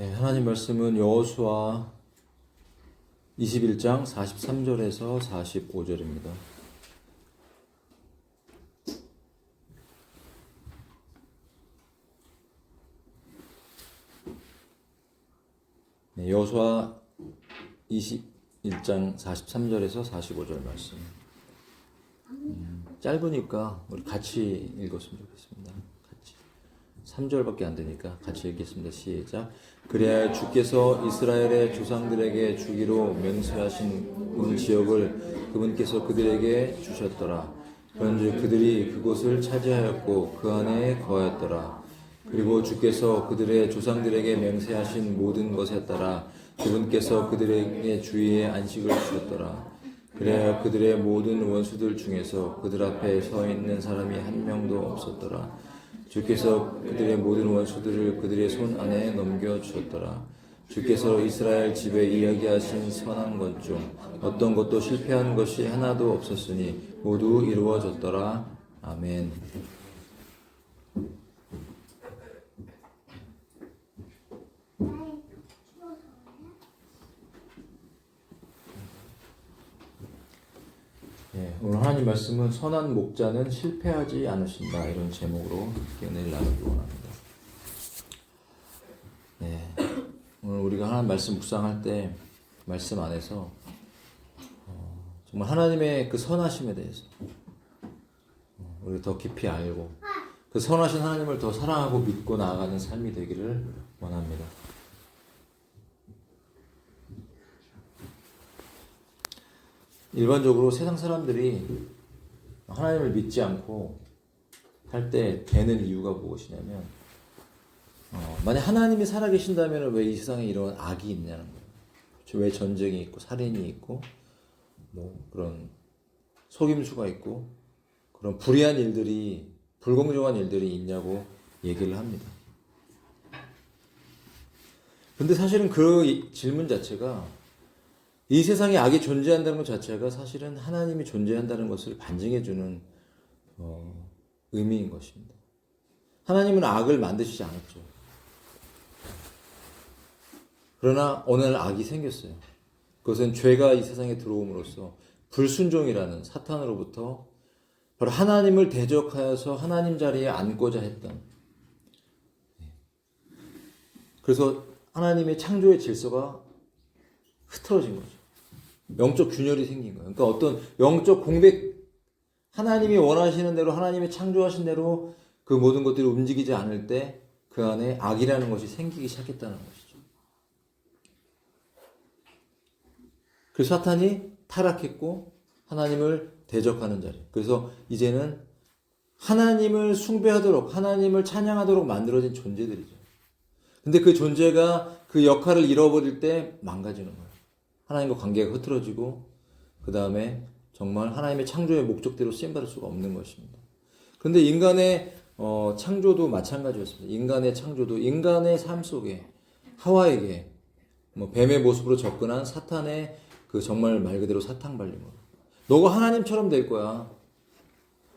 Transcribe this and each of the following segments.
네, 하나님 말씀은 여호수아 21장 43절에서 45절입니다. 네, 여호수아 21장 43절에서 45절 말씀. 짧으니까 우리 같이 읽었으면 좋겠습니다. 같이. 3절밖에 안 되니까 같이 읽겠습니다. 시작. 그래야 주께서 이스라엘의 조상들에게 주기로 맹세하신 그 지역을 그분께서 그들에게 주셨더라. 그런즉 그들이 그곳을 차지하였고 그 안에 거하였더라. 그리고 주께서 그들의 조상들에게 맹세하신 모든 것에 따라 그분께서 그들에게 주의의 안식을 주셨더라. 그래야 그들의 모든 원수들 중에서 그들 앞에 서 있는 사람이 한 명도 없었더라. 주께서 그들의 모든 원수들을 그들의 손 안에 넘겨주셨더라. 주께서 이스라엘 집에 이야기하신 선한 것 중 어떤 것도 실패한 것이 하나도 없었으니 모두 이루어졌더라. 아멘. 네, 오늘 하나님 말씀은 선한 목자는 실패하지 않으신다, 이런 제목으로 은혜를 나누기 원합니다. 네, 오늘 우리가 하나님 말씀 묵상할 때 말씀 안에서 정말 하나님의 그 선하심에 대해서 우리가 더 깊이 알고 그 선하신 하나님을 더 사랑하고 믿고 나아가는 삶이 되기를 원합니다. 일반적으로 세상 사람들이 하나님을 믿지 않고 할 때 되는 이유가 무엇이냐면 만약 하나님이 살아계신다면 왜 이 세상에 이런 악이 있냐는 거예요. 왜 전쟁이 있고 살인이 있고 뭐 그런 속임수가 있고 그런 불의한 일들이, 불공정한 일들이 있냐고 얘기를 합니다. 근데 사실은 그 질문 자체가, 이 세상에 악이 존재한다는 것 자체가 사실은 하나님이 존재한다는 것을 반증해주는 의미인 것입니다. 하나님은 악을 만드시지 않았죠. 그러나 어느 날 악이 생겼어요. 그것은 죄가 이 세상에 들어옴으로써 불순종이라는 사탄으로부터 바로 하나님을 대적하여서 하나님 자리에 앉고자 했던, 그래서 하나님의 창조의 질서가 흐트러진 거죠. 영적 균열이 생긴 거예요. 그러니까 어떤 영적 공백, 하나님이 원하시는 대로, 하나님이 창조하신 대로 그 모든 것들이 움직이지 않을 때 그 안에 악이라는 것이 생기기 시작했다는 것이죠. 그래서 사탄이 타락했고 하나님을 대적하는 자리. 그래서 이제는 하나님을 숭배하도록, 하나님을 찬양하도록 만들어진 존재들이죠. 근데 그 존재가 그 역할을 잃어버릴 때 망가지는 거예요. 하나님과 관계가 흐트러지고 그 다음에 정말 하나님의 창조의 목적대로 쓰임받을 수가 없는 것입니다. 그런데 인간의 창조도 마찬가지였습니다. 인간의 창조도 인간의 삶 속에 하와에게 뱀의 모습으로 접근한 사탄의 그 정말 말 그대로 사탕발림으로, 너가 하나님처럼 될 거야.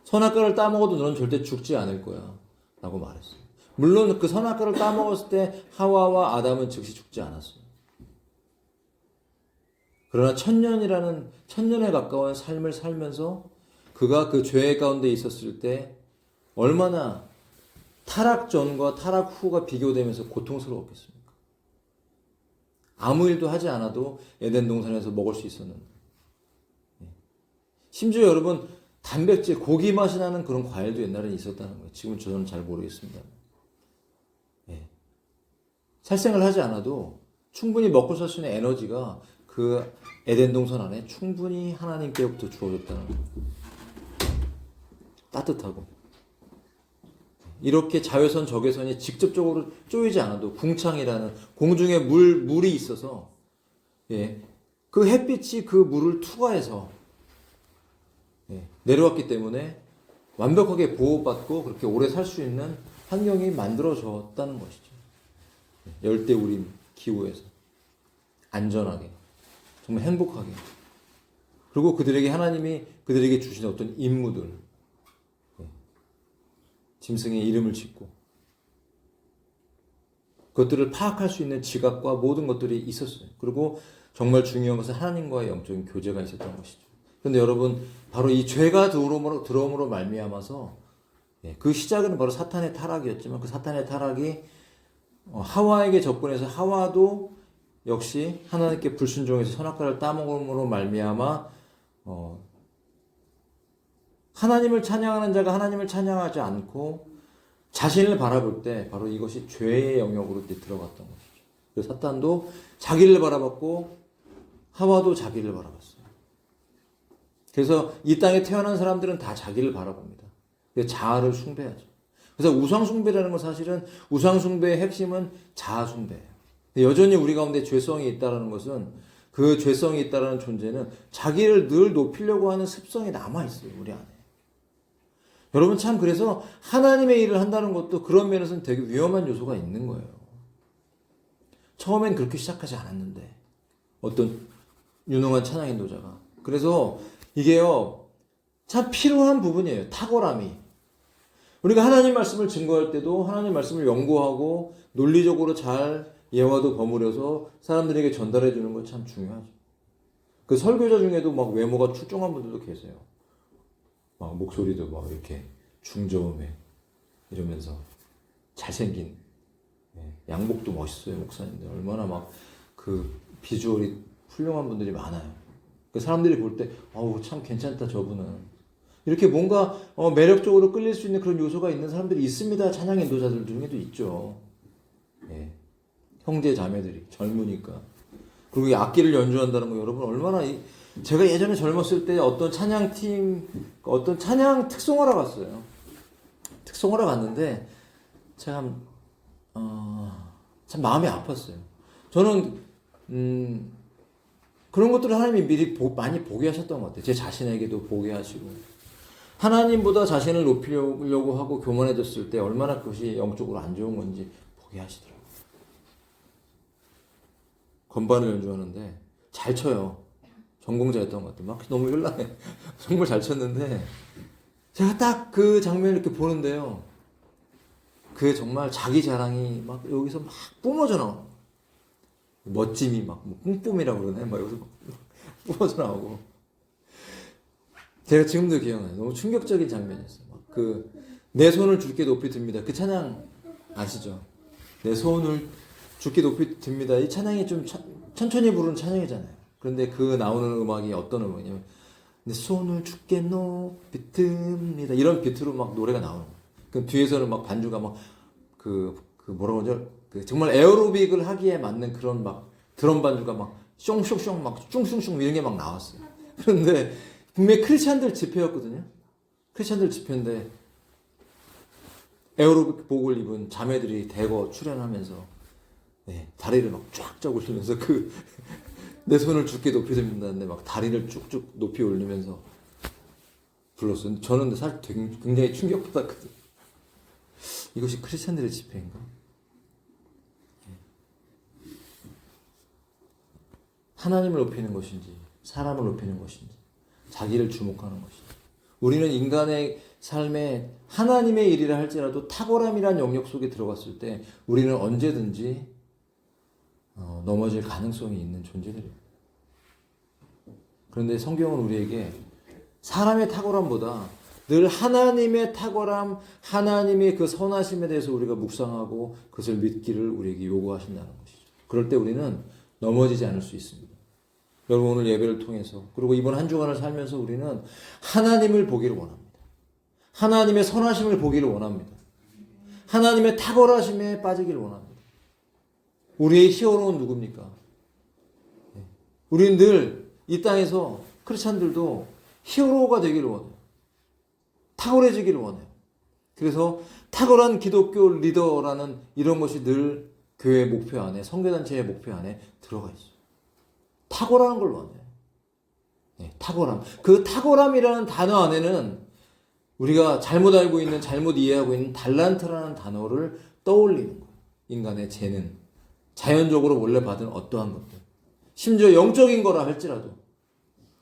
선악과를 따먹어도 너는 절대 죽지 않을 거야 라고 말했어요. 물론 그 선악과를 따먹었을 때 하와와 아담은 즉시 죽지 않았어요. 그러나 천년에 가까운 삶을 살면서 그가 그 죄 가운데 있었을 때 얼마나 타락 전과 타락 후가 비교되면서 고통스러웠겠습니까? 아무 일도 하지 않아도 에덴 동산에서 먹을 수 있었는데, 심지어 여러분 단백질, 고기 맛이 나는 그런 과일도 옛날에 있었다는 거예요. 지금 저는 잘 모르겠습니다. 살생을 하지 않아도 충분히 먹고 살 수 있는 에너지가 그 에덴 동산 안에 충분히 하나님께부터 주어졌다는 거예요. 따뜻하고. 이렇게 자외선, 적외선이 직접적으로 쪼이지 않아도 궁창이라는 공중에 물이 있어서, 그 햇빛이 그 물을 투과해서 내려왔기 때문에 완벽하게 보호받고 그렇게 오래 살 수 있는 환경이 만들어졌다는 것이죠. 열대우림 기후에서 안전하게, 정말 행복하게. 그리고 그들에게 하나님이 그들에게 주신 어떤 임무들, 짐승의 이름을 짓고 그것들을 파악할 수 있는 지각과 모든 것들이 있었어요. 그리고 정말 중요한 것은 하나님과의 영적인 교제가 있었던 것이죠. 그런데 여러분, 바로 이 죄가 들어옴으로 말미암아서 그 시작은 바로 사탄의 타락이었지만 그 사탄의 타락이 하와에게 접근해서 하와도 역시 하나님께 불순종해서 선악과를 따먹음으로 말미암아 하나님을 찬양하는 자가 하나님을 찬양하지 않고 자신을 바라볼 때 바로 이것이 죄의 영역으로 들어갔던 것이죠. 그래서 사탄도 자기를 바라봤고 하와도 자기를 바라봤어요. 그래서 이 땅에 태어난 사람들은 다 자기를 바라봅니다. 자아를 숭배하죠. 그래서 우상숭배라는 건 사실은 우상숭배의 핵심은 자아숭배예요. 여전히 우리 가운데 죄성이 있다는 것은 그 죄성이 있다는 존재는 자기를 늘 높이려고 하는 습성이 남아있어요. 우리 안에. 여러분 참 그래서 하나님의 일을 한다는 것도 그런 면에서는 되게 위험한 요소가 있는 거예요. 처음엔 그렇게 시작하지 않았는데 어떤 유능한 찬양 인도자가. 그래서 이게요 참 필요한 부분이에요. 탁월함이. 우리가 하나님 말씀을 증거할 때도 하나님 말씀을 연구하고 논리적으로 잘 예화도 버무려서 사람들에게 전달해 주는 건 참 중요하죠. 그 설교자 중에도 막 외모가 출중한 분들도 계세요. 막 목소리도 막 이렇게 중저음에 이러면서 잘생긴 양복도 멋있어요. 목사님들 얼마나 막 그 비주얼이 훌륭한 분들이 많아요. 그 사람들이 볼 때 어우 참 괜찮다 저분은 이렇게 뭔가 매력적으로 끌릴 수 있는 그런 요소가 있는 사람들이 있습니다. 찬양 인도자들 중에도 있죠. 형제 자매들이 젊으니까. 그리고 이 악기를 연주한다는 거 여러분 얼마나 제가 예전에 젊었을 때 어떤 찬양팀 어떤 찬양 특송하러 갔어요. 특송하러 갔는데 참 마음이 아팠어요. 저는 그런 것들을 하나님이 미리 많이 보게 하셨던 것 같아요. 제 자신에게도 보게 하시고 하나님보다 자신을 높이려고 하고 교만해졌을 때 얼마나 그것이 영적으로 안 좋은 건지 보게 하시더라고요. 건반을 연주하는데 잘 쳐요. 전공자였던 것 같아요. 막 너무 현란해. 정말 잘 쳤는데 제가 딱 그 장면을 이렇게 보는데요. 그 정말 자기 자랑이 막 여기서 막 뿜어져 나오고 멋짐이 막 뿜뿜이라고 그러네. 막 여기서 막 뿜어져 나오고 제가 지금도 기억나요. 너무 충격적인 장면이었어요. 막 내 손을 주께 높이 듭니다. 그 찬양 아시죠? 내 손을 주께 높이 듭니다. 이 찬양이 좀 천천히 부르는 찬양이잖아요. 그런데 그 나오는 음악이 어떤 음악이냐면 내 손을 주께 높이 듭니다. 이런 비트로 막 노래가 나오는 거예요. 그 뒤에서는 막 반주가 막 뭐라고 그러죠? 정말 에어로빅을 하기에 맞는 그런 막 드럼 반주가 막 숑숑숑 막 숑숑숑 이런 게 막 나왔어요. 그런데 분명히 크리스찬들 집회였거든요. 크리스찬들 집회인데 에어로빅 복을 입은 자매들이 대거 출연하면서 다리를 막 쫙쫙 올리면서 내 손을 주께 높이 듭니다는데 막 다리를 쭉쭉 높이 올리면서 불렀어요. 저는 사실 굉장히 충격받았거든요. 이것이 크리스찬들의 집회인가? 하나님을 높이는 것인지 사람을 높이는 것인지 자기를 주목하는 것인지 우리는 인간의 삶에 하나님의 일이라 할지라도 탁월함이란 영역 속에 들어갔을 때 우리는 언제든지 넘어질 가능성이 있는 존재들이에요. 그런데 성경은 우리에게 사람의 탁월함보다 늘 하나님의 탁월함, 하나님의 그 선하심에 대해서 우리가 묵상하고 그것을 믿기를 우리에게 요구하신다는 것이죠. 그럴 때 우리는 넘어지지 않을 수 있습니다. 여러분 오늘 예배를 통해서 그리고 이번 한 주간을 살면서 우리는 하나님을 보기를 원합니다. 하나님의 선하심을 보기를 원합니다. 하나님의 탁월하심에 빠지기를 원합니다. 우리의 히어로는 누굽니까? 우리는 늘 이 땅에서 크리스찬들도 히어로가 되기를 원해요. 탁월해지기를 원해요. 그래서 탁월한 기독교 리더라는 이런 것이 늘 교회의 목표 안에 선교단체의 목표 안에 들어가 있어요. 탁월한 걸 원해요. 탁월함. 그 탁월함이라는 단어 안에는 우리가 잘못 알고 있는 잘못 이해하고 있는 달란트라는 단어를 떠올리는 거예요. 인간의 재능. 자연적으로 원래 받은 어떠한 것들. 심지어 영적인 거라 할지라도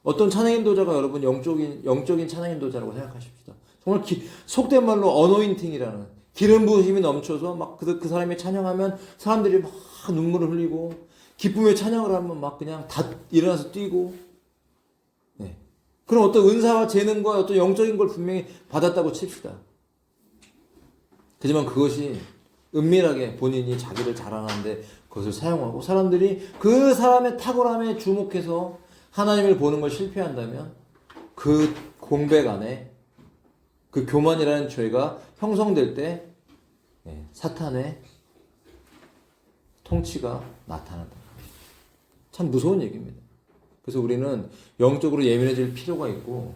어떤 찬양인도자가 여러분 영적인 찬양인도자라고 생각하십시다. 정말 속된 말로 어노인팅이라는 기름 부으심이 넘쳐서 막 그 사람이 찬양하면 사람들이 막 눈물을 흘리고 기쁨의 찬양을 하면 막 그냥 다 일어나서 뛰고. 네. 그런 어떤 은사와 재능과 어떤 영적인 걸 분명히 받았다고 칩시다. 하지만 그것이 은밀하게 본인이 자기를 자랑하는데 그것을 사용하고 사람들이 그 사람의 탁월함에 주목해서 하나님을 보는 걸 실패한다면 그 공백 안에 그 교만이라는 죄가 형성될 때 사탄의 통치가 나타난다. 참 무서운 얘기입니다. 그래서 우리는 영적으로 예민해질 필요가 있고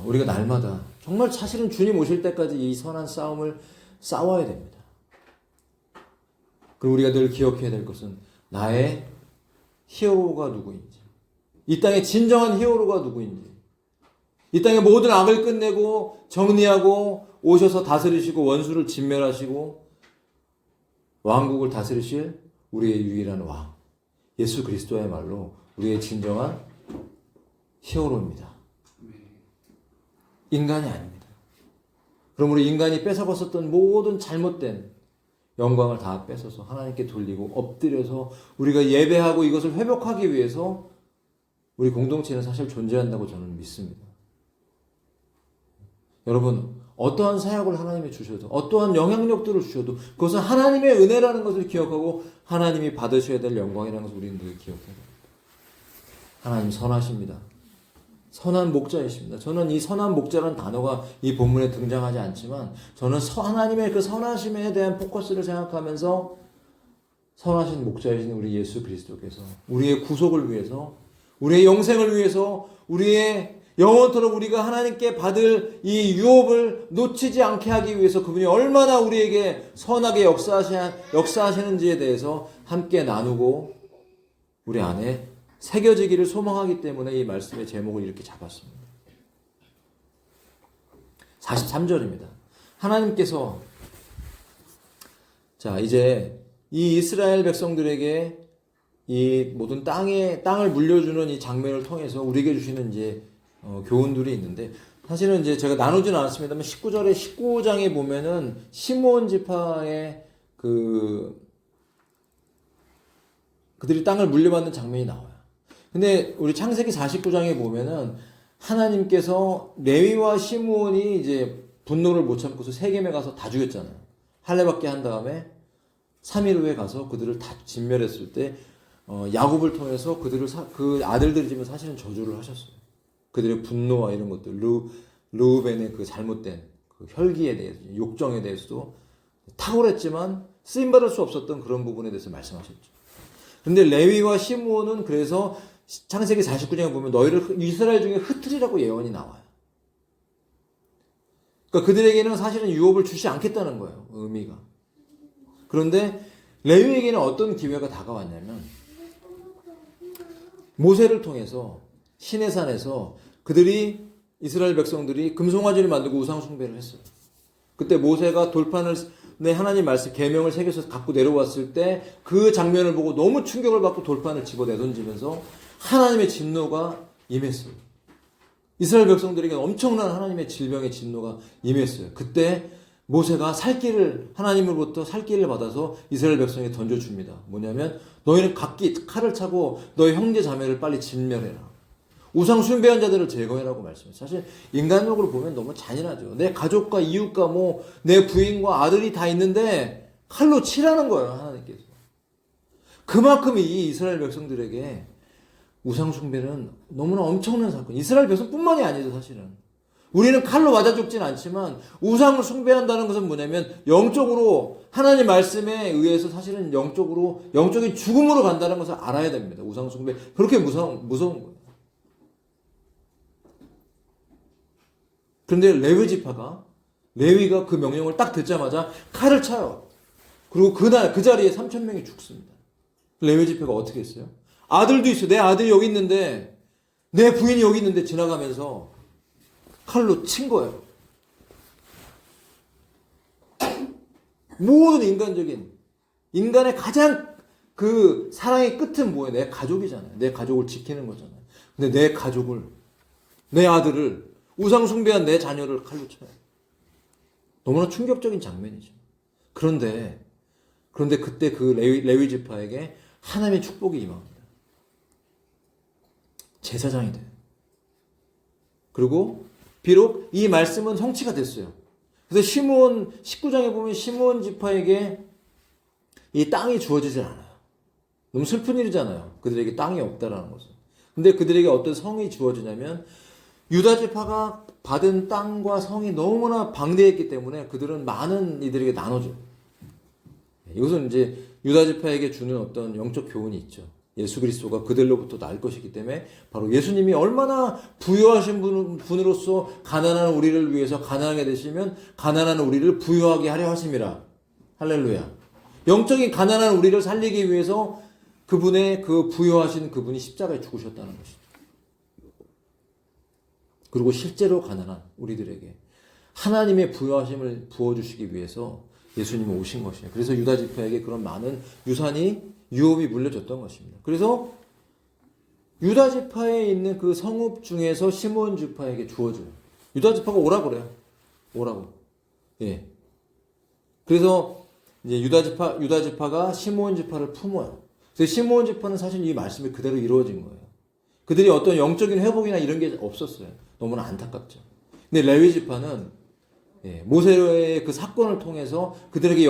우리가 날마다 정말 사실은 주님 오실 때까지 이 선한 싸움을 싸워야 됩니다. 그리고 우리가 늘 기억해야 될 것은 나의 히어로가 누구인지, 이 땅의 진정한 히어로가 누구인지, 이 땅의 모든 악을 끝내고 정리하고 오셔서 다스리시고 원수를 진멸하시고 왕국을 다스리실 우리의 유일한 왕 예수 그리스도야말로 우리의 진정한 히어로입니다. 인간이 아닙니다. 그러므로 인간이 뺏어갔었던 모든 잘못된 영광을 다 뺏어서 하나님께 돌리고 엎드려서 우리가 예배하고 이것을 회복하기 위해서 우리 공동체는 사실 존재한다고 저는 믿습니다. 여러분, 어떠한 사역을 하나님이 주셔도 어떠한 영향력들을 주셔도 그것은 하나님의 은혜라는 것을 기억하고 하나님이 받으셔야 될 영광이라는 것을 우리는 늘 기억해야 됩니다. 하나님 선하십니다. 선한 목자이십니다. 저는 이 선한 목자라는 단어가 이 본문에 등장하지 않지만 저는 하나님의 그 선하심에 대한 포커스를 생각하면서 선하신 목자이신 우리 예수 그리스도께서 우리의 구속을 위해서 우리의 영생을 위해서 우리의 영원토록 우리가 하나님께 받을 이 유업을 놓치지 않게 하기 위해서 그분이 얼마나 우리에게 선하게 역사하시는지에 대해서 함께 나누고 우리 안에 새겨지기를 소망하기 때문에 이 말씀의 제목을 이렇게 잡았습니다. 43절입니다. 하나님께서 자 이제 이 이스라엘 백성들에게 이 모든 땅을 물려주는 이 장면을 통해서 우리에게 주시는 이제 교훈들이 있는데 사실은 이제 제가 나누진 않았습니다만 19장에 보면은 시므온 지파의 그들이 땅을 물려받는 장면이 나와요. 근데 우리 창세기 49장에 보면은 하나님께서 레위와 시므온이 이제 분노를 못 참고서 세겜에 가서 다 죽였잖아요. 할례받게 한 다음에 3일 후에 가서 그들을 다 진멸했을 때 야곱을 통해서 그 아들들이지만 사실은 저주를 하셨어요. 그들의 분노와 이런 것들, 르우벤의 그 잘못된 그 혈기에 대해서, 욕정에 대해서도 탁월했지만 쓰임받을 수 없었던 그런 부분에 대해서 말씀하셨죠. 그런데 레위와 시므온은 그래서 창세기 49장에 보면 너희를 이스라엘 중에 흩으리라고 예언이 나와요. 그러니까 그들에게는 사실은 유업을 주지 않겠다는 거예요. 의미가. 그런데 레위에게는 어떤 기회가 다가왔냐면 모세를 통해서 시내산에서 이스라엘 백성들이 금송아지를 만들고 우상 숭배를 했어요. 그때 모세가 돌판을 하나님 말씀 계명을 새겨서 갖고 내려왔을 때 그 장면을 보고 너무 충격을 받고 돌판을 집어 내던지면서 하나님의 진노가 임했어요. 이스라엘 백성들에게 엄청난 하나님의 질병의 진노가 임했어요. 그때 모세가 하나님으로부터 살기를 받아서 이스라엘 백성에게 던져줍니다. 뭐냐면 너희는 각기 칼을 차고 너희 형제 자매를 빨리 진멸해라. 우상 숭배한 자들을 제거해라고 말씀해요. 사실 인간적으로 보면 너무 잔인하죠. 내 가족과 이웃과 내 부인과 아들이 다 있는데 칼로 치라는 거예요. 하나님께서. 그만큼 이 이스라엘 백성들에게 우상 숭배는 너무나 엄청난 사건. 이스라엘 백성뿐만이 아니죠. 사실은. 우리는 칼로 맞아 죽진 않지만 우상을 숭배한다는 것은 뭐냐면 영적으로 하나님 말씀에 의해서 사실은 영적인 죽음으로 간다는 것을 알아야 됩니다. 우상 숭배. 그렇게 무서운 거예요. 그런데 레위가 그 명령을 딱 듣자마자 칼을 차요. 그리고 그 자리에 3,000명이 죽습니다. 레위 지파가 어떻게 했어요? 아들도 있어요. 내 아들이 여기 있는데, 내 부인이 여기 있는데 지나가면서 칼로 친 거예요. 모든 인간의 가장 그 사랑의 끝은 뭐예요? 내 가족이잖아요. 내 가족을 지키는 거잖아요. 근데 내 아들을, 우상 숭배한 내 자녀를 칼로 쳐요. 너무나 충격적인 장면이죠. 그런데 그때 그 레위 지파에게 하나님의 축복이 임합니다. 제사장이 돼요. 그리고 비록 이 말씀은 성취가 됐어요. 그래서 시므온 19장에 보면 시므온 지파에게 이 땅이 주어지질 않아요. 너무 슬픈 일이잖아요. 그들에게 땅이 없다라는 것은. 근데 그들에게 어떤 성이 주어지냐면 유다 지파가 받은 땅과 성이 너무나 방대했기 때문에 그들은 많은 이들에게 나눠줘요. 이것은 이제 유다 지파에게 주는 어떤 영적 교훈이 있죠. 예수 그리스도가 그들로부터 날 것이기 때문에 바로 예수님이 얼마나 부유하신 분으로서 가난한 우리를 위해서 가난하게 되시면 가난한 우리를 부유하게 하려 하심이라. 할렐루야. 영적인 가난한 우리를 살리기 위해서 그분의 그 부유하신 그분이 십자가에 죽으셨다는 것이죠. 그리고 실제로 가난한 우리들에게 하나님의 부유하심을 부어주시기 위해서 예수님이 오신 것이에요. 그래서 유다 지파에게 그런 많은 유업이 물려졌던 것입니다. 그래서 유다 지파에 있는 그 성읍 중에서 시므온 지파에게 주어져요. 유다 지파가 오라고 그래요. 오라고. 예. 그래서 이제 유다 지파가 시므온 지파를 품어요. 그래서 시므온 지파는 사실 이 말씀이 그대로 이루어진 거예요. 그들이 어떤 영적인 회복이나 이런 게 없었어요. 너무나 안타깝죠. 근데 레위 지파는 모세의 그 사건을 통해서 그들의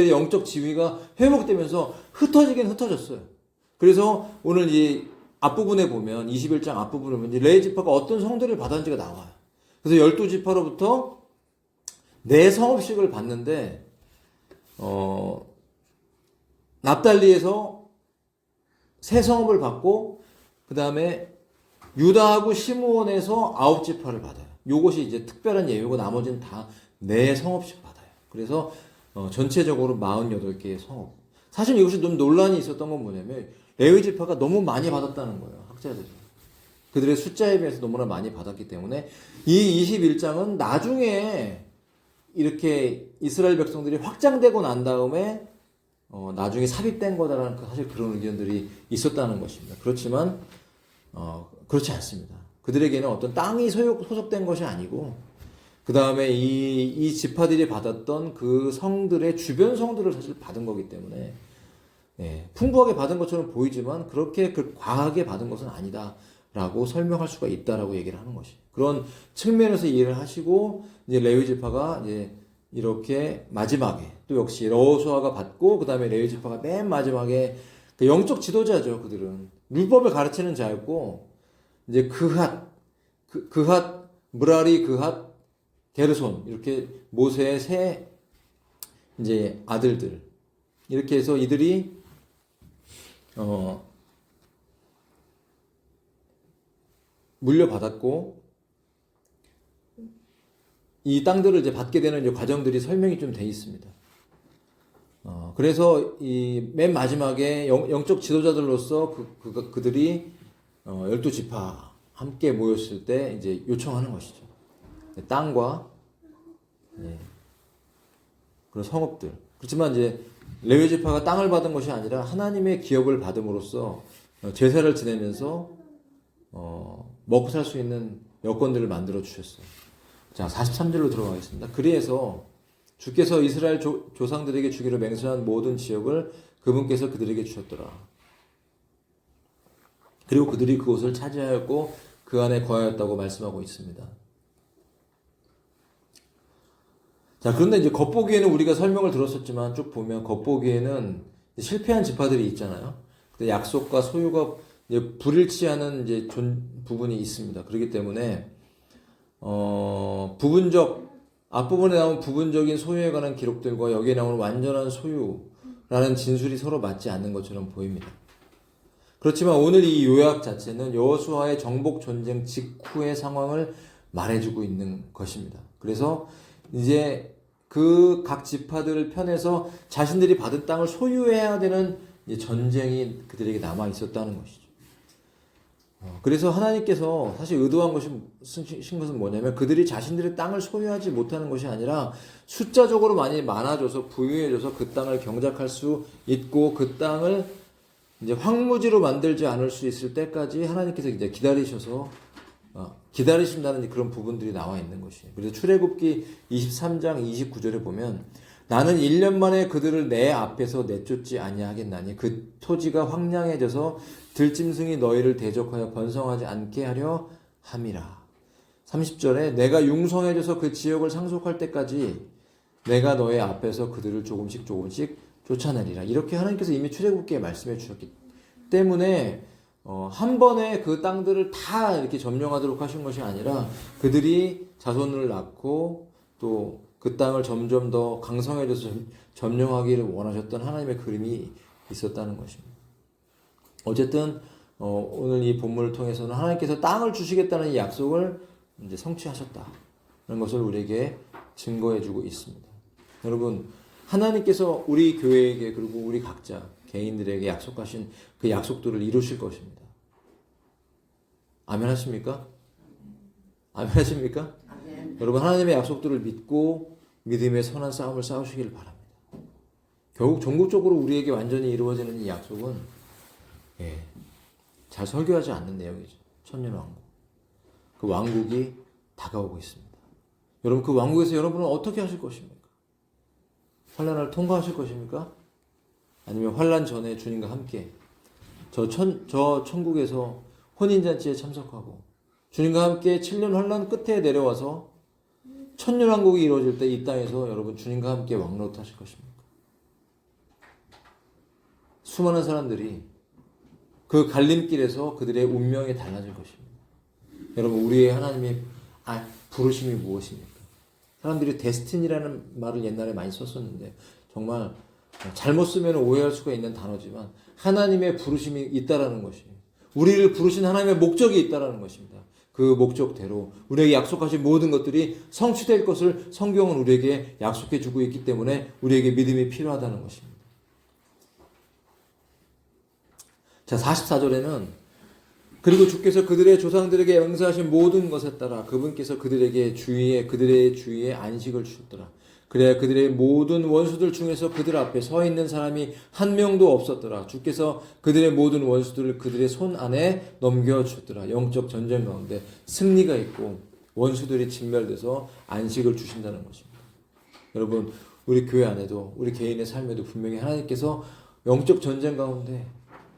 영적 지위가 회복되면서 흩어지긴 흩어졌어요. 그래서 오늘 이 앞부분에 보면 21장 앞부분에 보면 레위 지파가 어떤 성들을 받았는지가 나와요. 그래서 12지파로부터 4성읍씩을 받는데 납달리에서 3성읍을 받고 그 다음에 유다하고 시므온에서 9지파를 받아요. 요것이 이제 특별한 예외고 나머지는 다 4성읍씩 받아요. 그래서 전체적으로 48개의 성읍. 사실 이것이 좀 논란이 있었던 건 뭐냐면 레위 지파가 너무 많이 받았다는 거예요. 학자들이. 그들의 숫자에 비해서 너무나 많이 받았기 때문에 이 21장은 나중에 이렇게 이스라엘 백성들이 확장되고 난 다음에 나중에 삽입된 거다라는 사실 그런 의견들이 있었다는 것입니다. 그렇지만 그렇지 않습니다. 그들에게는 어떤 땅이 소속된 것이 아니고 그 다음에 이 지파들이 받았던 그 성들의 주변 성들을 사실 받은 거기 때문에 풍부하게 받은 것처럼 보이지만 그렇게 과하게 받은 것은 아니다라고 설명할 수가 있다라고 얘기를 하는 것이 그런 측면에서 이해를 하시고 이제 레위 지파가 이제 이렇게 마지막에 또 역시 여호수아가 받고 그 다음에 레위 지파가 맨 마지막에 그 영적 지도자죠. 그들은 율법을 가르치는 자였고 이제 그핫 무라리 그핫 게르손 이렇게 모세의 세 이제 아들들 이렇게 해서 이들이 물려받았고 이 땅들을 이제 받게 되는 이제 과정들이 설명이 좀 돼 있습니다. 그래서 이 맨 마지막에 영적 지도자들로서 그들이 12지파 함께 모였을 때 이제 요청하는 것이죠. 땅과 그런 성읍들. 그렇지만 이제 레위 지파가 땅을 받은 것이 아니라 하나님의 기업을 받음으로써 제사를 지내면서 먹고 살 수 있는 여건들을 만들어 주셨어요. 자, 43절로 들어가겠습니다. 그래서 주께서 이스라엘 조상들에게 주기로 맹세한 모든 지역을 그분께서 그들에게 주셨더라. 그리고 그들이 그곳을 차지하였고 그 안에 거하였다고 말씀하고 있습니다. 자, 그런데 이제 겉보기에는 우리가 설명을 들었었지만 쭉 보면 겉보기에는 실패한 지파들이 있잖아요. 근데 약속과 소유가 이제 불일치하는 이제 부분이 있습니다. 그렇기 때문에 앞부분에 나온 부분적인 소유에 관한 기록들과 여기에 나오는 완전한 소유라는 진술이 서로 맞지 않는 것처럼 보입니다. 그렇지만 오늘 이 요약 자체는 여호수아의 정복 전쟁 직후의 상황을 말해주고 있는 것입니다. 그래서 이제 그 각 지파들 편에서 자신들이 받은 땅을 소유해야 되는 전쟁이 그들에게 남아 있었다는 것이죠. 그래서 하나님께서 사실 의도한 것은 뭐냐면 그들이 자신들의 땅을 소유하지 못하는 것이 아니라 숫자적으로 많아져서 부유해져서 그 땅을 경작할 수 있고 그 땅을 이제 황무지로 만들지 않을 수 있을 때까지 하나님께서 이제 기다리셔서 기다리신다는 그런 부분들이 나와 있는 것이에요. 그래서 출애굽기 23장 29절에 보면 나는 1년 만에 그들을 내 앞에서 내쫓지 아니하겠나니 그 토지가 황량해져서 들짐승이 너희를 대적하여 번성하지 않게 하려 함이라. 30절에 내가 융성해져서 그 지역을 상속할 때까지 내가 너의 앞에서 그들을 조금씩 쫓아내리라. 이렇게 하나님께서 이미 출애굽기에 말씀해 주셨기 때문에 한 번에 그 땅들을 다 이렇게 점령하도록 하신 것이 아니라 그들이 자손을 낳고 또 그 땅을 점점 더 강성해져서 점령하기를 원하셨던 하나님의 그림이 있었다는 것입니다. 어쨌든 오늘 이 본문을 통해서는 하나님께서 땅을 주시겠다는 이 약속을 이제 성취하셨다는 것을 우리에게 증거해주고 있습니다. 여러분, 하나님께서 우리 교회에게 그리고 우리 각자 개인들에게 약속하신 그 약속들을 이루실 것입니다. 아멘 하십니까? 아멘 하십니까? 아멘. 여러분, 하나님의 약속들을 믿고 믿음의 선한 싸움을 싸우시길 바랍니다. 결국 전국적으로 우리에게 완전히 이루어지는 이 약속은 잘 설교하지 않는 내용이죠. 천년왕국. 그 왕국이 다가오고 있습니다. 여러분, 그 왕국에서 여러분은 어떻게 하실 것입니까? 환난을 통과하실 것입니까? 아니면 환난 전에 주님과 함께 저 천국에서 혼인잔치에 참석하고 주님과 함께 7년 환난 끝에 내려와서 천년왕국이 이루어질 때 이 땅에서 여러분 주님과 함께 왕노릇 하실 것입니까? 수많은 사람들이 그 갈림길에서 그들의 운명이 달라질 것입니다. 여러분, 우리의 하나님의 부르심이 무엇입니까? 사람들이 데스티니라는 말을 옛날에 많이 썼었는데 정말 잘못 쓰면 오해할 수가 있는 단어지만 하나님의 부르심이 있다라는 것이에요. 우리를 부르신 하나님의 목적이 있다라는 것입니다. 그 목적대로 우리에게 약속하신 모든 것들이 성취될 것을 성경은 우리에게 약속해 주고 있기 때문에 우리에게 믿음이 필요하다는 것입니다. 자, 44절에는 그리고 주께서 그들의 조상들에게 맹세하신 모든 것에 따라 그분께서 그들의 주위에 안식을 주셨더라. 그래야 그들의 모든 원수들 중에서 그들 앞에 서 있는 사람이 한 명도 없었더라. 주께서 그들의 모든 원수들을 그들의 손 안에 넘겨주셨더라. 영적 전쟁 가운데 승리가 있고 원수들이 진멸돼서 안식을 주신다는 것입니다. 여러분, 우리 교회 안에도 우리 개인의 삶에도 분명히 하나님께서 영적 전쟁 가운데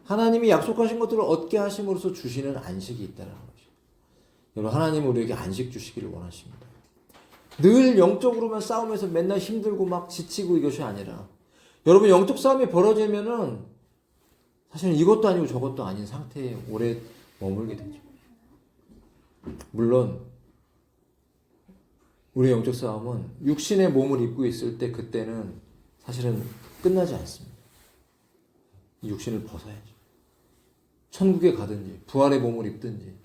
하나님이 약속하신 것들을 얻게 하심으로써 주시는 안식이 있다는 것이죠. 여러분, 하나님은 우리에게 안식 주시기를 원하십니다. 늘 영적으로만 싸우면서 맨날 힘들고 막 지치고 이것이 아니라 여러분, 영적 싸움이 벌어지면은 사실은 이것도 아니고 저것도 아닌 상태에 오래 머물게 되죠. 물론 우리의 영적 싸움은 육신의 몸을 입고 있을 때 그때는 사실은 끝나지 않습니다. 육신을 벗어야죠. 천국에 가든지 부활의 몸을 입든지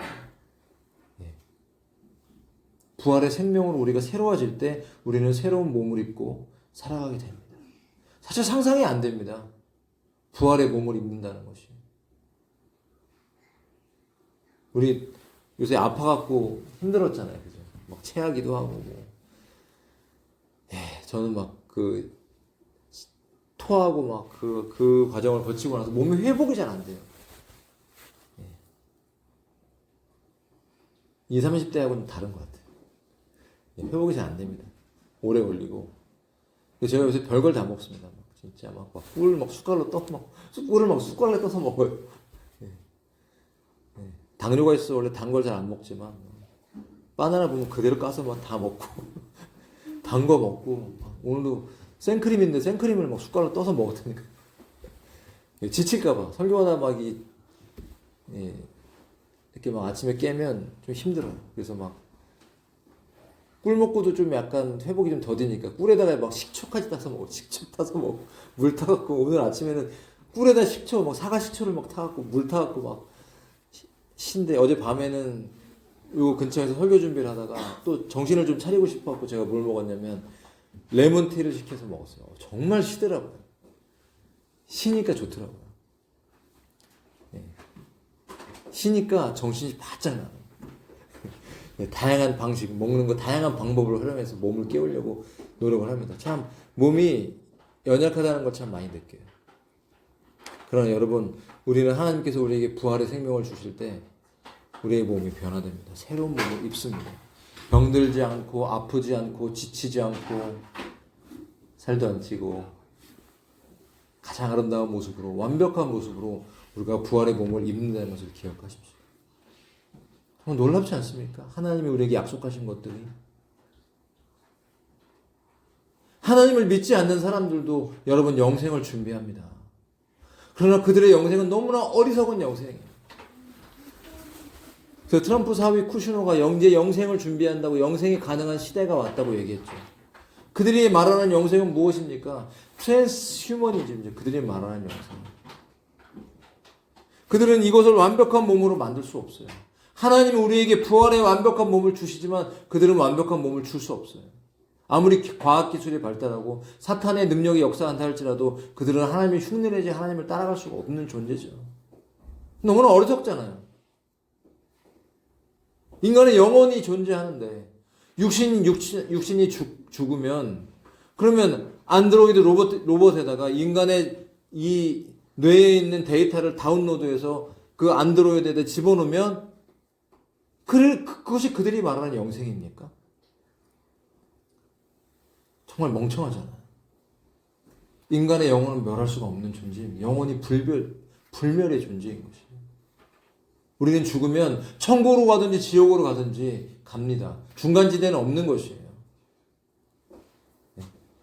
부활의 생명으로 우리가 새로워질 때 우리는 새로운 몸을 입고 살아가게 됩니다. 사실 상상이 안 됩니다. 부활의 몸을 입는다는 것이. 우리 요새 아파갖고 힘들었잖아요. 그죠? 막 체하기도 하고 뭐. 저는 막 토하고 막 그 과정을 거치고 나서 몸이 회복이 잘 안 돼요. 20, 30대하고는 다른 것 같아요. 회복이 잘 안 됩니다. 오래 걸리고. 제가 요새 별걸 다 먹습니다. 진짜 꿀 숟갈로 꿀을 숟갈로 떠서 먹어요. 당뇨가 있어 원래 단 걸 잘 안 먹지만 바나나 보면 그대로 까서 다 먹고 단 거 먹고 오늘도 생크림인데 생크림을 숟갈로 떠서 먹었다니까. 지칠까봐 설교하다 이렇게 아침에 깨면 좀 힘들어요. 그래서 꿀 먹고도 좀 약간 회복이 좀 더디니까 꿀에다가 식초까지 타서 먹어. 식초 타서 먹고 물 타갖고 오늘 아침에는 꿀에다 식초 사과 식초를 타갖고 물 타갖고 신데 어제 밤에는 요 근처에서 설교 준비를 하다가 또 정신을 좀 차리고 싶어갖고 제가 뭘 먹었냐면 레몬티를 시켜서 먹었어요. 정말 시더라고요. 시니까 좋더라고요. 시니까 정신이 바짝 나요. 다양한 방식, 먹는 거 다양한 방법을 활용해서 몸을 깨우려고 노력을 합니다. 참 몸이 연약하다는 걸 참 많이 느껴요. 그러나 여러분, 우리는 하나님께서 우리에게 부활의 생명을 주실 때 우리의 몸이 변화됩니다. 새로운 몸을 입습니다. 병들지 않고 아프지 않고 지치지 않고 살도 안 찌고 가장 아름다운 모습으로 완벽한 모습으로 우리가 부활의 몸을 입는다는 것을 기억하십시오. 정말 놀랍지 않습니까? 하나님이 우리에게 약속하신 것들이. 하나님을 믿지 않는 사람들도 여러분 영생을 준비합니다. 그러나 그들의 영생은 너무나 어리석은 영생이에요. 그 트럼프 사위 쿠시노가 영생을 준비한다고 영생이 가능한 시대가 왔다고 얘기했죠. 그들이 말하는 영생은 무엇입니까? 트랜스휴머니즘이죠. 그들이 말하는 영생. 그들은 이것을 완벽한 몸으로 만들 수 없어요. 하나님은 우리에게 부활의 완벽한 몸을 주시지만 그들은 완벽한 몸을 줄 수 없어요. 아무리 과학기술이 발달하고 사탄의 능력이 역사한다 할지라도 그들은 하나님의 흉내내지 하나님을 따라갈 수가 없는 존재죠. 너무나 어리석잖아요. 인간의 영혼이 존재하는데 육신이 죽으면 그러면 안드로이드 로봇에다가 인간의 이 뇌에 있는 데이터를 다운로드해서 그 안드로이드에다 집어넣으면 그것이 그들이 말하는 영생입니까? 정말 멍청하잖아요. 인간의 영혼은 멸할 수가 없는 존재입니다. 영혼이 불멸의 존재인 것이에요. 우리는 죽으면 천국으로 가든지 지옥으로 가든지 갑니다. 중간지대는 없는 것이에요.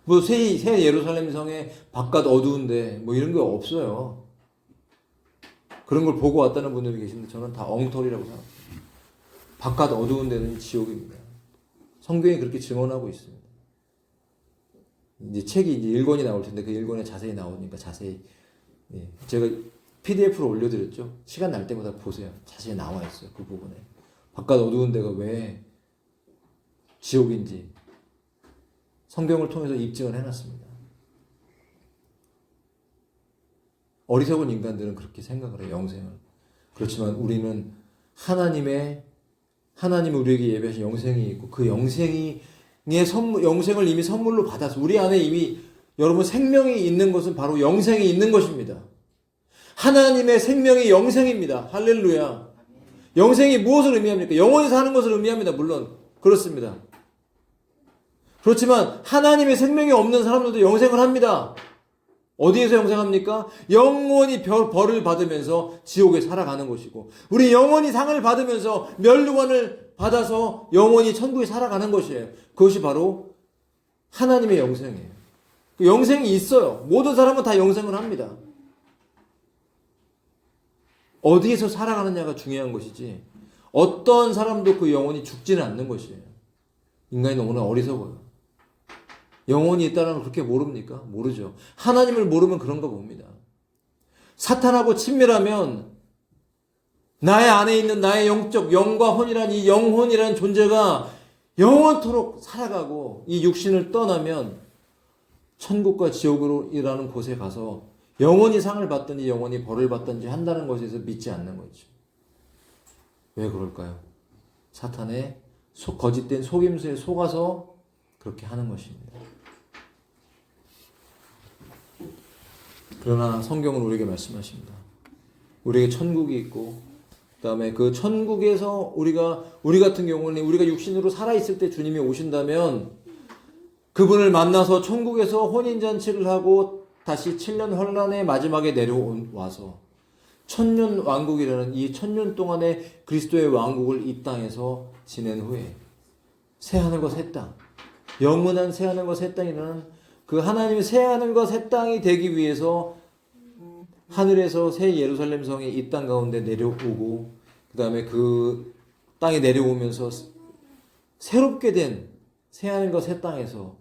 뭐 새 예루살렘 성에 바깥 어두운데 뭐 이런 거 없어요. 그런 걸 보고 왔다는 분들이 계신데 저는 다 엉터리라고 생각합니다. 바깥 어두운 데는 지옥입니다. 성경이 그렇게 증언하고 있습니다. 이제 책이 이제 1권이 나올 텐데 그 1권에 자세히 나오니까 자세히 제가 PDF로 올려드렸죠. 시간 날 때마다 보세요. 자세히 나와 있어요. 그 부분에. 바깥 어두운 데가 왜 지옥인지 성경을 통해서 입증을 해놨습니다. 어리석은 인간들은 그렇게 생각을 해요. 영생을. 그렇지만 우리는 하나님이 우리에게 예배하신 영생이 있고 그 영생을 이미 선물로 받아서 우리 안에 이미 여러분 생명이 있는 것은 바로 영생이 있는 것입니다. 하나님의 생명이 영생입니다. 할렐루야. 영생이 무엇을 의미합니까? 영원히 사는 것을 의미합니다. 물론 그렇습니다. 그렇지만 하나님의 생명이 없는 사람들도 영생을 합니다. 어디에서 영생합니까? 영원히 벌을 받으면서 지옥에 살아가는 것이고 우리 영원히 상을 받으면서 면류관을 받아서 영원히 천국에 살아가는 것이에요. 그것이 바로 하나님의 영생이에요. 영생이 있어요. 모든 사람은 다 영생을 합니다. 어디에서 살아가느냐가 중요한 것이지 어떤 사람도 그 영혼이 죽지는 않는 것이에요. 인간이 너무나 어리석어요. 영혼이 있다는 걸 그렇게 모릅니까? 모르죠. 하나님을 모르면 그런가 봅니다. 사탄하고 친밀하면 나의 안에 있는 나의 영과 혼이란 이 영혼이라는 존재가 영원토록 살아가고 이 육신을 떠나면 천국과 지옥으로라는 곳에 가서 영원히 상을 받든지 영원히 벌을 받든지 한다는 것에서 믿지 않는 거죠. 왜 그럴까요? 사탄의 거짓된 속임수에 속아서 그렇게 하는 것입니다. 그러나 성경은 우리에게 말씀하십니다. 우리에게 천국이 있고 그 다음에 그 천국에서 우리 같은 경우는 우리가 육신으로 살아있을 때 주님이 오신다면 그분을 만나서 천국에서 혼인잔치를 하고 다시 7년 환란의 마지막에 내려와서 천년 왕국이라는 이 천년 동안의 그리스도의 왕국을 이 땅에서 지낸 후에 새하늘과 새 땅, 영원한 새하늘과 새 땅이라는 그 하나님의 새하늘과 새 땅이 되기 위해서 하늘에서 새 예루살렘 성이 이 땅 가운데 내려오고 그 다음에 그 땅에 내려오면서 새롭게 된 새하늘과 새 땅에서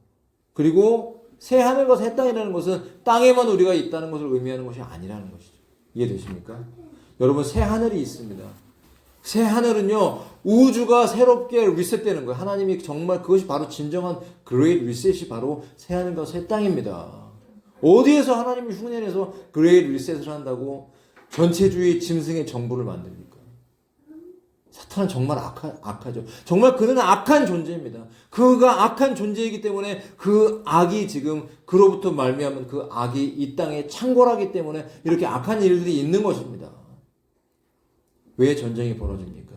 그리고 새하늘과 새 땅이라는 것은 땅에만 우리가 있다는 것을 의미하는 것이 아니라는 것이죠. 이해되십니까? 여러분 새하늘이 있습니다. 새하늘은요 우주가 새롭게 리셋되는 거예요. 하나님이 정말 그것이 바로 진정한 그레이트 리셋이 바로 새하늘과 새 땅입니다. 어디에서 하나님이 흉내내서 그레이트 리셋을 한다고 전체주의 짐승의 정부를 만듭니까? 사탄은 정말 악하죠. 정말 그는 악한 존재입니다. 그가 악한 존재이기 때문에 그 악이 지금 그로부터 말미암은 그 악이 이 땅에 창궐하기 때문에 이렇게 악한 일들이 있는 것입니다. 왜 전쟁이 벌어집니까?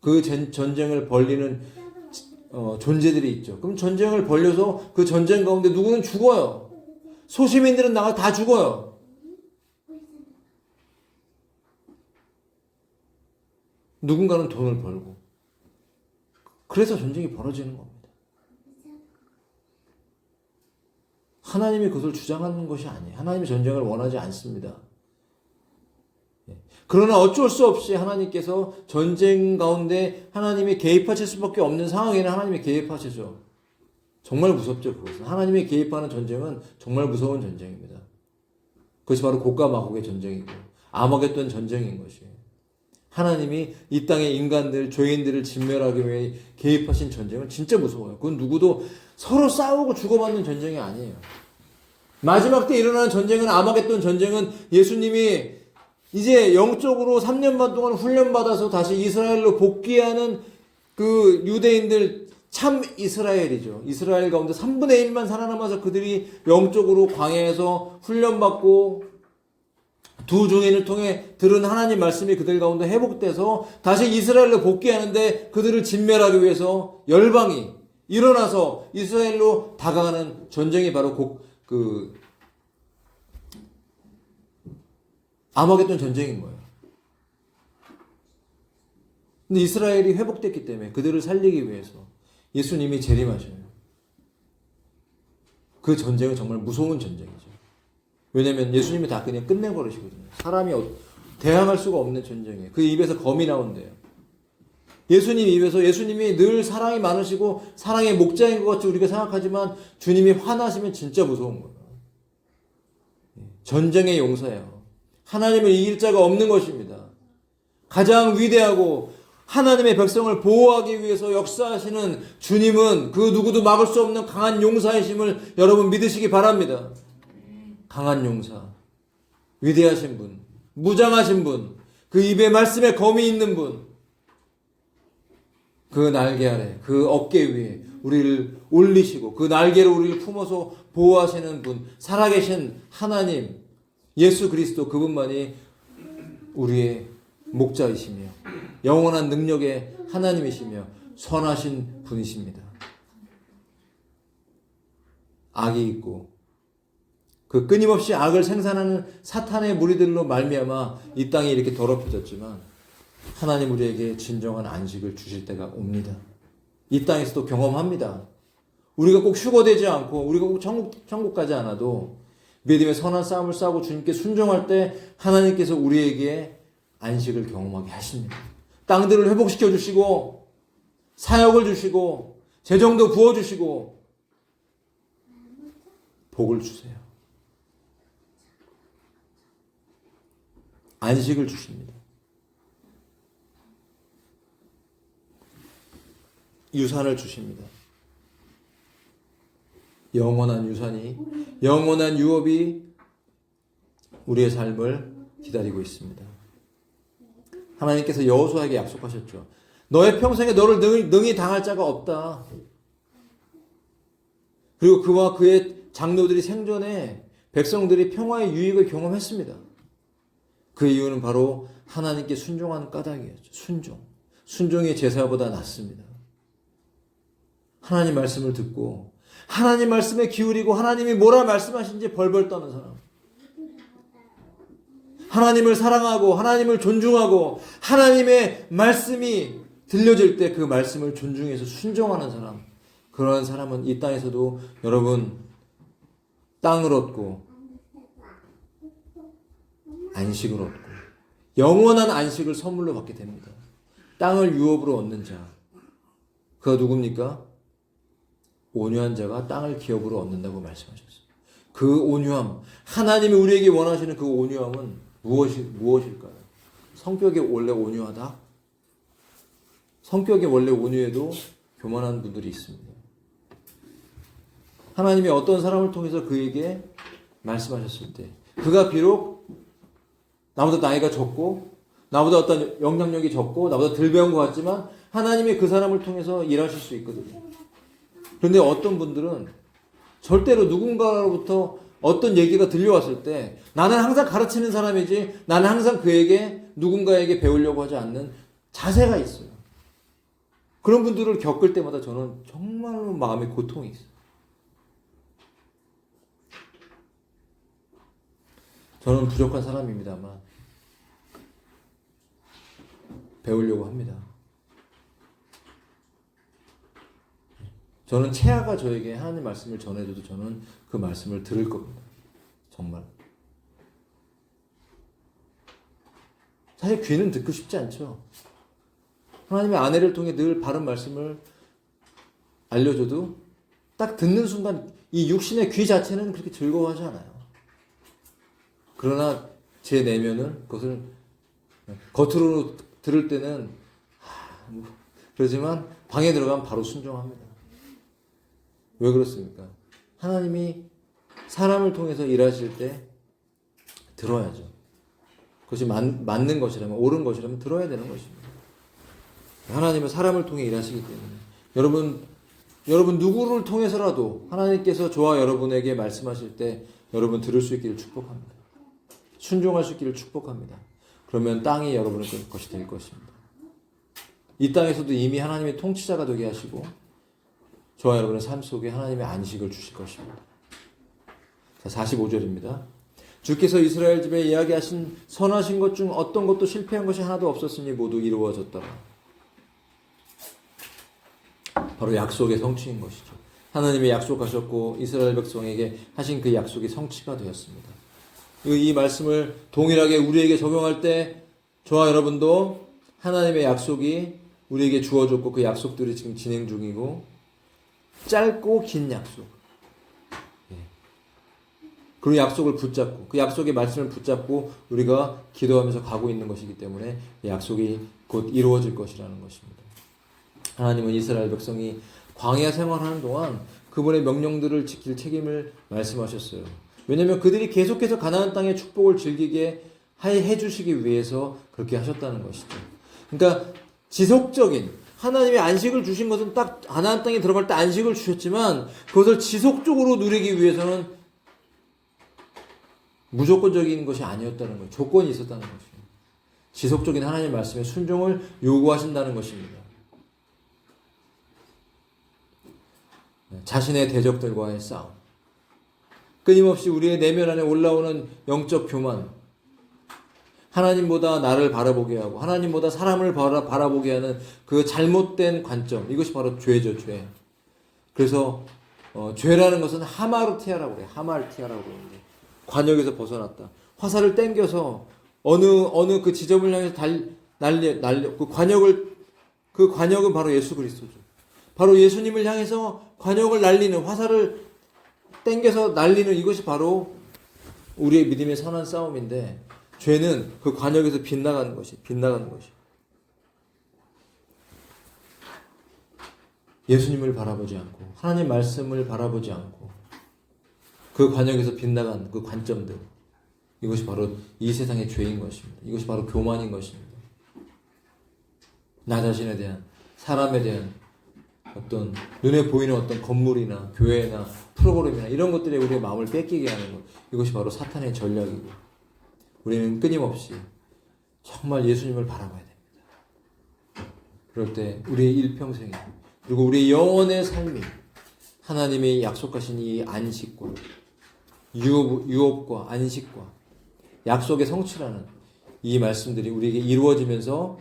그 전쟁을 벌리는 존재들이 있죠. 그럼 전쟁을 벌려서 그 전쟁 가운데 누구는 죽어요. 소시민들은 나가 다 죽어요. 누군가는 돈을 벌고. 그래서 전쟁이 벌어지는 겁니다. 하나님이 그것을 주장하는 것이 아니에요. 하나님이 전쟁을 원하지 않습니다. 그러나 어쩔 수 없이 하나님께서 전쟁 가운데 하나님이 개입하실 수밖에 없는 상황에는 하나님이 개입하시죠. 정말 무섭죠. 그것은. 하나님이 개입하는 전쟁은 정말 무서운 전쟁입니다. 그것이 바로 곡과 마곡의 전쟁이고 아마겟돈 전쟁인 것이에요. 하나님이 이 땅의 인간들, 죄인들을 진멸하기 위해 개입하신 전쟁은 진짜 무서워요. 그건 누구도 서로 싸우고 주고받는 전쟁이 아니에요. 마지막 때 일어나는 전쟁은 아마겟돈 전쟁은 예수님이 이제 영적으로 3년 반 동안 훈련받아서 다시 이스라엘로 복귀하는 그 유대인들 참 이스라엘이죠. 이스라엘 가운데 3분의 1만 살아남아서 그들이 영적으로 광야에서 훈련받고 두 증인을 통해 들은 하나님 말씀이 그들 가운데 회복돼서 다시 이스라엘로 복귀하는데 그들을 진멸하기 위해서 열방이 일어나서 이스라엘로 다가가는 전쟁이 바로 아마겟돈 전쟁인 거예요. 근데 이스라엘이 회복됐기 때문에 그들을 살리기 위해서 예수님이 재림하셔요. 그 전쟁은 정말 무서운 전쟁이죠. 왜냐하면 예수님이 다 그냥 끝내버리시거든요. 사람이 대항할 수가 없는 전쟁이에요. 그 입에서 검이 나온대요. 예수님 입에서 예수님이 늘 사랑이 많으시고 사랑의 목자인 것 같이 우리가 생각하지만 주님이 화나시면 진짜 무서운 거예요. 전쟁의 용사예요. 하나님을 이길 자가 없는 것입니다. 가장 위대하고 하나님의 백성을 보호하기 위해서 역사하시는 주님은 그 누구도 막을 수 없는 강한 용사이심을 여러분 믿으시기 바랍니다. 강한 용사, 위대하신 분, 무장하신 분, 그 입에 말씀에 검이 있는 분, 그 날개 아래, 그 어깨 위에 우리를 올리시고 그 날개로 우리를 품어서 보호하시는 분, 살아계신 하나님, 예수 그리스도 그분만이 우리의 목자이시며 영원한 능력의 하나님이시며 선하신 분이십니다. 악이 있고 그 끊임없이 악을 생산하는 사탄의 무리들로 말미암아 이 땅이 이렇게 더럽혀졌지만 하나님 우리에게 진정한 안식을 주실 때가 옵니다. 이 땅에서도 경험합니다. 우리가 꼭 휴거되지 않고 우리가 꼭 천국 가지 않아도 믿음의 선한 싸움을 싸우고 주님께 순종할 때 하나님께서 우리에게 안식을 경험하게 하십니다. 땅들을 회복시켜 주시고 사역을 주시고 재정도 부어주시고 복을 주세요. 안식을 주십니다. 유산을 주십니다. 영원한 유산이, 영원한 유업이 우리의 삶을 기다리고 있습니다. 하나님께서 여호수아에게 약속하셨죠. 너의 평생에 너를 능히 당할 자가 없다. 그리고 그와 그의 장로들이 생전에 백성들이 평화의 유익을 경험했습니다. 그 이유는 바로 하나님께 순종한 까닭이었죠. 순종이 제사보다 낫습니다. 하나님 말씀을 듣고 하나님 말씀에 기울이고 하나님이 뭐라 말씀하신지 벌벌 떠는 사람. 하나님을 사랑하고 하나님을 존중하고 하나님의 말씀이 들려질 때 그 말씀을 존중해서 순종하는 사람. 그러한 사람은 이 땅에서도 여러분 땅을 얻고 안식을 얻고 영원한 안식을 선물로 받게 됩니다. 땅을 유업으로 얻는 자. 그가 누굽니까? 온유한 자가 땅을 기업으로 얻는다고 말씀하셨어요. 그 온유함, 하나님이 우리에게 원하시는 그 온유함은 무엇일까요? 성격이 원래 온유하다? 성격이 원래 온유해도 교만한 분들이 있습니다. 하나님이 어떤 사람을 통해서 그에게 말씀하셨을 때 그가 비록 나보다 나이가 적고 나보다 어떤 영향력이 적고 나보다 덜 배운 것 같지만 하나님이 그 사람을 통해서 일하실 수 있거든요. 그런데 어떤 분들은 절대로 누군가로부터 어떤 얘기가 들려왔을 때 나는 항상 가르치는 사람이지 나는 항상 그에게 누군가에게 배우려고 하지 않는 자세가 있어요. 그런 분들을 겪을 때마다 저는 정말로 마음에 고통이 있어요. 저는 부족한 사람입니다만 배우려고 합니다. 저는 채아가 저에게 하나님 말씀을 전해줘도 저는 그 말씀을 들을 겁니다. 정말. 사실 귀는 듣고 싶지 않죠. 하나님의 아내를 통해 늘 바른 말씀을 알려줘도 딱 듣는 순간 이 육신의 귀 자체는 그렇게 즐거워하지 않아요. 그러나 제 내면은 그것을 겉으로 들을 때는 그러지만 방에 들어가면 바로 순종합니다. 왜 그렇습니까? 하나님이 사람을 통해서 일하실 때 들어야죠. 그것이 맞는 것이라면, 옳은 것이라면 들어야 되는 것입니다. 하나님은 사람을 통해 일하시기 때문에 여러분 누구를 통해서라도 하나님께서 저와 여러분에게 말씀하실 때 여러분 들을 수 있기를 축복합니다. 순종할 수 있기를 축복합니다. 그러면 땅이 여러분의 것이 될 것입니다. 이 땅에서도 이미 하나님의 통치자가 되게 하시고 저와 여러분의 삶 속에 하나님의 안식을 주실 것입니다. 자, 45절입니다. 주께서 이스라엘 집에 이야기하신 선하신 것 중 어떤 것도 실패한 것이 하나도 없었으니 모두 이루어졌더라. 바로 약속의 성취인 것이죠. 하나님이 약속하셨고 이스라엘 백성에게 하신 그 약속이 성취가 되었습니다. 이 말씀을 동일하게 우리에게 적용할 때 저와 여러분도 하나님의 약속이 우리에게 주어졌고 그 약속들이 지금 진행 중이고 짧고 긴 약속. 그 약속을 붙잡고 그 약속의 말씀을 붙잡고 우리가 기도하면서 가고 있는 것이기 때문에 약속이 곧 이루어질 것이라는 것입니다. 하나님은 이스라엘 백성이 광야 생활하는 동안 그분의 명령들을 지킬 책임을 말씀하셨어요. 왜냐하면 그들이 계속해서 가나안 땅의 축복을 즐기게 해주시기 위해서 그렇게 하셨다는 것이죠. 그러니까 지속적인 하나님의 안식을 주신 것은 딱 가나안 땅에 들어갈 때 안식을 주셨지만 그것을 지속적으로 누리기 위해서는 무조건적인 것이 아니었다는 거예요. 조건이 있었다는 것이에요. 지속적인 하나님의 말씀에 순종을 요구하신다는 것입니다. 자신의 대적들과의 싸움. 끊임없이 우리의 내면 안에 올라오는 영적 교만. 하나님보다 나를 바라보게 하고 하나님보다 사람을 바라보게 하는 그 잘못된 관점. 이것이 바로 죄죠, 죄. 그래서 죄라는 것은 하마르티아라고 그래요. 하마르티아라고 그러는데 관역에서 벗어났다. 화살을 땡겨서 어느 그 지점을 향해서 날려 그 관역은 바로 예수 그리스도죠. 바로 예수님을 향해서 관역을 날리는 화살을 땡겨서 날리는 이것이 바로 우리의 믿음의 선한 싸움인데 죄는 그 관역에서 빗나가는 것이. 예수님을 바라보지 않고 하나님 말씀을 바라보지 않고 그 관역에서 빗나간 그 관점들. 이것이 바로 이 세상의 죄인 것입니다. 이것이 바로 교만인 것입니다. 나 자신에 대한, 사람에 대한 어떤 눈에 보이는 어떤 건물이나 교회나 프로그램이나 이런 것들에 우리의 마음을 뺏기게 하는 것. 이것이 바로 사탄의 전략이고 우리는 끊임없이 정말 예수님을 바라봐야 됩니다. 그럴 때 우리의 일평생에 그리고 우리의 영혼의 삶이 하나님이 약속하신 이 안식과 유업과 안식과 약속의 성취라는 이 말씀들이 우리에게 이루어지면서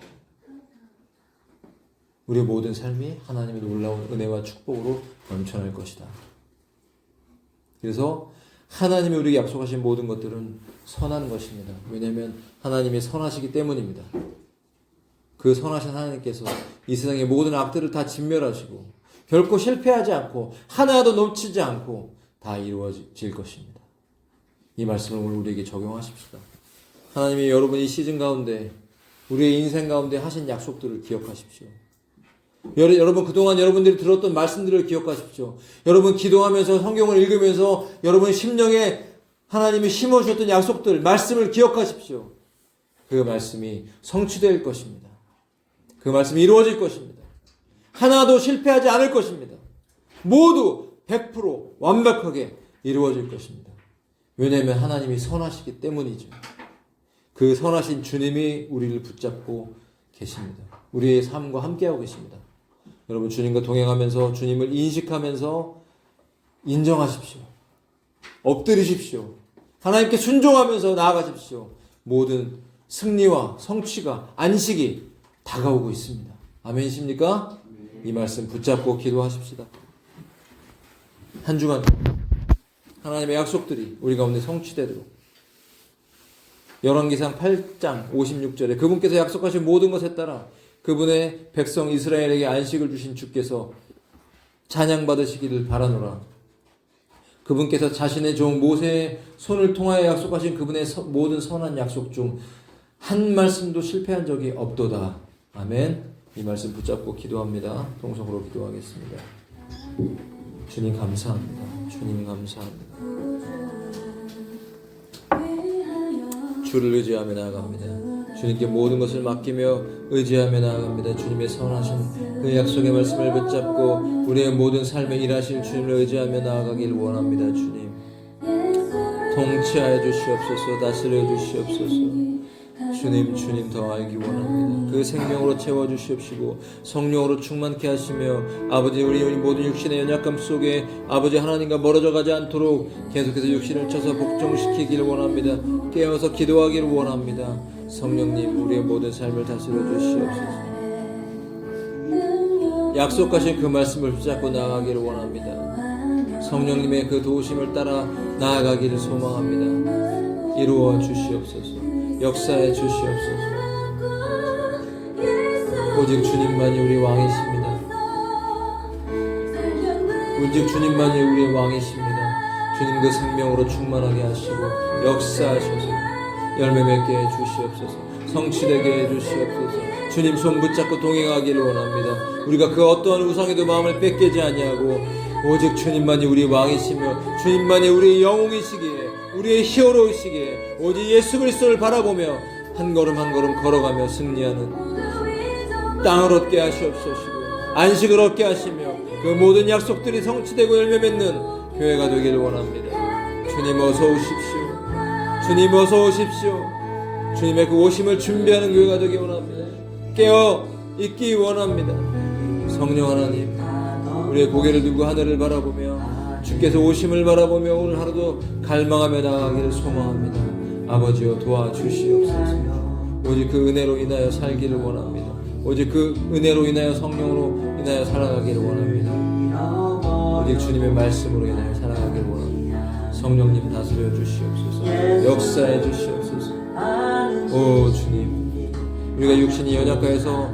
우리의 모든 삶이 하나님의 놀라운 은혜와 축복으로 넘쳐날 것이다. 그래서 하나님이 우리에게 약속하신 모든 것들은 선한 것입니다. 왜냐하면 하나님이 선하시기 때문입니다. 그 선하신 하나님께서 이 세상의 모든 악들을 다 진멸하시고 결코 실패하지 않고 하나도 놓치지 않고 다 이루어질 것입니다. 이 말씀을 오늘 우리에게 적용하십시다. 하나님이 여러분 이 시즌 가운데 우리의 인생 가운데 하신 약속들을 기억하십시오. 여러분 그동안 여러분들이 들었던 말씀들을 기억하십시오. 여러분 기도하면서 성경을 읽으면서 여러분 심령에 하나님이 심어주셨던 약속들, 말씀을 기억하십시오. 그 말씀이 성취될 것입니다. 그 말씀이 이루어질 것입니다. 하나도 실패하지 않을 것입니다. 모두 100% 완벽하게 이루어질 것입니다. 왜냐하면 하나님이 선하시기 때문이죠. 그 선하신 주님이 우리를 붙잡고 계십니다. 우리의 삶과 함께하고 계십니다. 여러분 주님과 동행하면서 주님을 인식하면서 인정하십시오. 엎드리십시오. 하나님께 순종하면서 나아가십시오. 모든 승리와 성취가 안식이 다가오고 있습니다. 아멘이십니까? 이 말씀 붙잡고 기도하십시다. 한 주간 하나님의 약속들이 우리 가운데 성취되도록 열왕기상 8장 56절에 그분께서 약속하신 모든 것에 따라 그분의 백성 이스라엘에게 안식을 주신 주께서 찬양받으시기를 바라노라. 그분께서 자신의 종 모세의 손을 통하여 약속하신 그분의 모든 선한 약속 중 한 말씀도 실패한 적이 없도다. 아멘. 이 말씀 붙잡고 기도합니다. 동성으로 기도하겠습니다. 주님 감사합니다. 주님 감사합니다. 주를 의지하며 나아갑니다. 주님께 모든 것을 맡기며 의지하며 나아갑니다. 주님의 선하신 그 약속의 말씀을 붙잡고 우리의 모든 삶에 일하실 주님을 의지하며 나아가길 원합니다. 주님 통치하여 주시옵소서. 다스려 주시옵소서. 주님 더 알기 원합니다. 그 생명으로 채워주시옵시고 성령으로 충만케 하시며 아버지 우리 모든 육신의 연약함 속에 아버지 하나님과 멀어져 가지 않도록 계속해서 육신을 쳐서 복종시키기를 원합니다. 깨어서 기도하기를 원합니다. 성령님 우리의 모든 삶을 다스려 주시옵소서. 약속하신 그 말씀을 붙잡고 나아가기를 원합니다. 성령님의 그 도우심을 따라 나아가기를 소망합니다. 이루어 주시옵소서. 역사해 주시옵소서. 오직 주님만이 우리 왕이십니다. 오직 주님만이 우리의 왕이십니다. 주님 그 생명으로 충만하게 하시고 역사하셔서 열매 맺게 해 주시옵소서. 성취되게 해 주시옵소서. 주님 손 붙잡고 동행하기를 원합니다. 우리가 그 어떠한 우상에도 마음을 뺏기지 아니하고 오직 주님만이 우리 왕이시며 주님만이 우리의 영웅이시기에 우리의 히어로이시기에 오직 예수 그리스도를 바라보며 한 걸음 한 걸음 걸어가며 승리하는 땅을 얻게 하시옵소서. 안식을 얻게 하시며 그 모든 약속들이 성취되고 열매 맺는 교회가 되기를 원합니다. 주님 어서 오십시오. 주님 어서 오십시오. 주님의 그 오심을 준비하는 교회가 되기 원합니다. 깨어 있기 원합니다. 성령 하나님 우리의 고개를 들고 하늘을 바라보며 주께서 오심을 바라보며 오늘 하루도 갈망하며 나아가기를 소망합니다. 아버지여 도와주시옵소서. 오직 그 은혜로 인하여 살기를 원합니다. 오직 그 은혜로 인하여 성령으로 인하여 살아가기를 원합니다. 오직 주님의 말씀으로 인하여 살아가기를 원합니다. 성령님 다스려 주시옵소서. 역사해 주시옵소서. 오 주님 우리가 육신이 연약하여서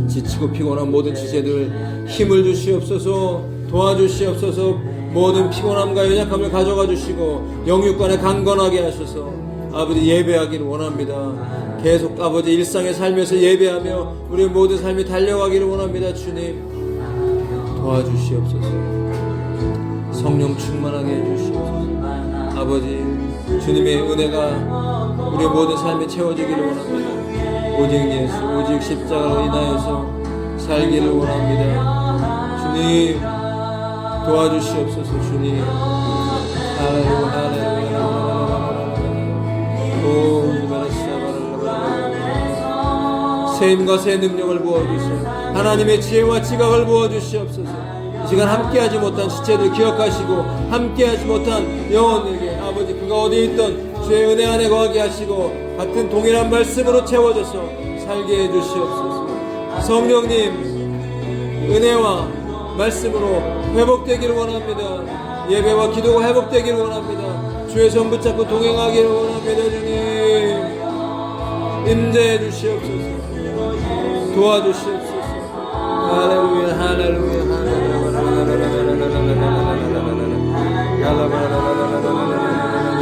지치고 피곤한 모든 지체들 힘을 주시옵소서. 도와주시옵소서. 모든 피곤함과 연약함을 가져가 주시고 영육간에 강건하게 하셔서 아버지 예배하기를 원합니다. 계속 아버지 일상에 살면서 예배하며 우리의 모든 삶이 달려가기를 원합니다. 주님 도와주시옵소서. 성령 충만하게 해주시옵소서. 아버지 주님의 은혜가 우리의 모든 삶에 채워지기를 원합니다. 오직 예수 오직 십자가로 인하여서 살기를 원합니다. 주님 도와주시옵소서. 주님 할렐루야 할렐루야. 새 힘과 새 능력을 부어주시옵소서. 하나님의 지혜와 지각을 부어주시옵소서. 이 시간 함께하지 못한 지체들 기억하시고 함께하지 못한 영혼에게 아버지 그가 어디에 있던 주의 은혜 안에 거하게 하시고 같은 동일한 말씀으로 채워져서 살게 해주시옵소서. 성령님 은혜와 말씀으로 회복되기를 원합니다. 예배와 기도가 회복되기를 원합니다. 주의 손 붙잡고 동행하기를 원합니다. 주님 임재해 주시옵소서. 도와주시옵소서. 할렐루야 할렐루야 할렐루야.